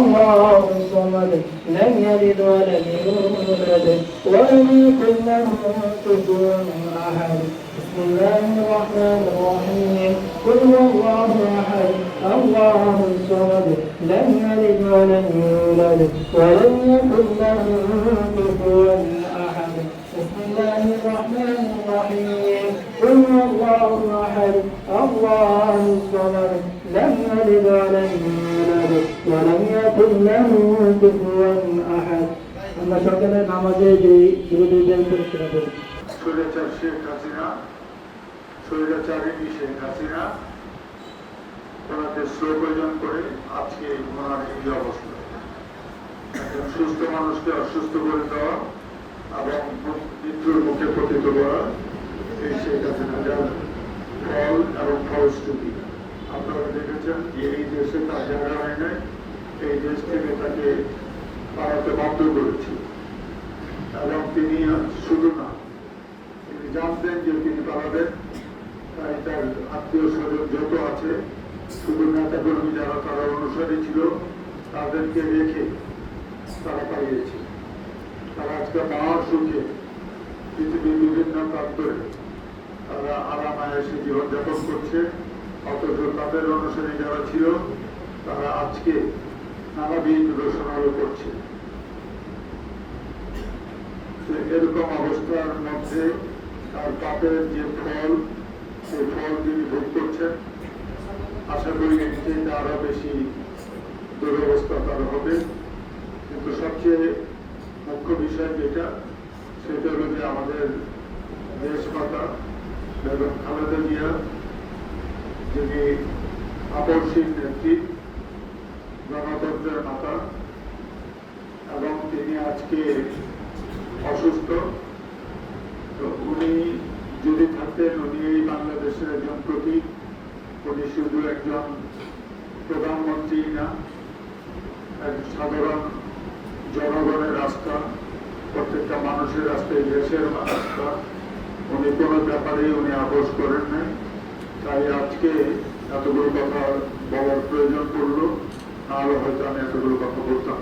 الله الصمد لم يلد ولم يولد ولم يكن له كفوا أحد بسم الله الرحمن الرحيم قل هو الله أحد الله الصمد لم يلد ولم يولد ولم يكن له كفوا أحد بسم الله الرحمن الرحيم قل هو الله أحد الله الصمد لم يلد ولم يولد ولم يكن له كفوا أحد আমরা সকালে নামাজে যে দুরূদের পরিচয় করি স্বৈরাচার শেখ হাসিনা স্বৈরাচারিণী শেখ হাসিনা ওনাকে প্রয়োজন করে আজকে ওনার এই অবস্থা একজন সুস্থ মানুষকে অসুস্থ করে দেওয়া এবং মৃত্যুর মুখে পতিত করা এই শেখ হাসিনা যার ফল এবং ফলশ্রুতি আপনারা দেখেছেন যে এই দেশে তার জায়গা হয় নাই এই দেশ থেকে তাকে পালাতে বাধ্য করেছে এবং তিনি শুধু না তিনি জানতেন যে তিনি পালাবেন তাই তার আত্মীয় স্বজন যত আছে শুধু নেতা কর্মী যারা তারা অনুসারী ছিল তাদেরকে রেখে তারা পালিয়েছে তারা আজকে মহা সুখে পৃথিবীর বিভিন্ন প্রান্তরে তারা আরামায় এসে জীবনযাপন করছে অথচ তাদের অনুসারী যারা ছিল তারা আজকে নানাবিধ রোশনারও করছে এরকম অবস্থার মধ্যে তার পাপের যে ফল সেই ফল তিনি ভোগ করছেন আশা করি এতে আরো বেশি দুরবস্থা তার হবে কিন্তু সবচেয়ে মুখ্য বিষয় যেটা সেটা হল যে আমাদের দেশমাতা বেগম খালেদা জিয়া যিনি আপসহীন নেত্রী গণতন্ত্রের মাতা এবং তিনি আজকে অসুস্থ তো উনি যদি থাকতেন উনি এই বাংলাদেশের একজন প্রতীক উনি শুধু একজন প্রধানমন্ত্রী না এক সাধারণ জনগণের রাস্তা প্রত্যেকটা মানুষের রাস্তায় দেশের রাস্তা উনি কোনো ব্যাপারেই উনি আপোষ করেন নাই তাই আজকে এতগুলো কথা বলার প্রয়োজন পড়লো নাহলে হয়তো আমি এতগুলো কথা বলতাম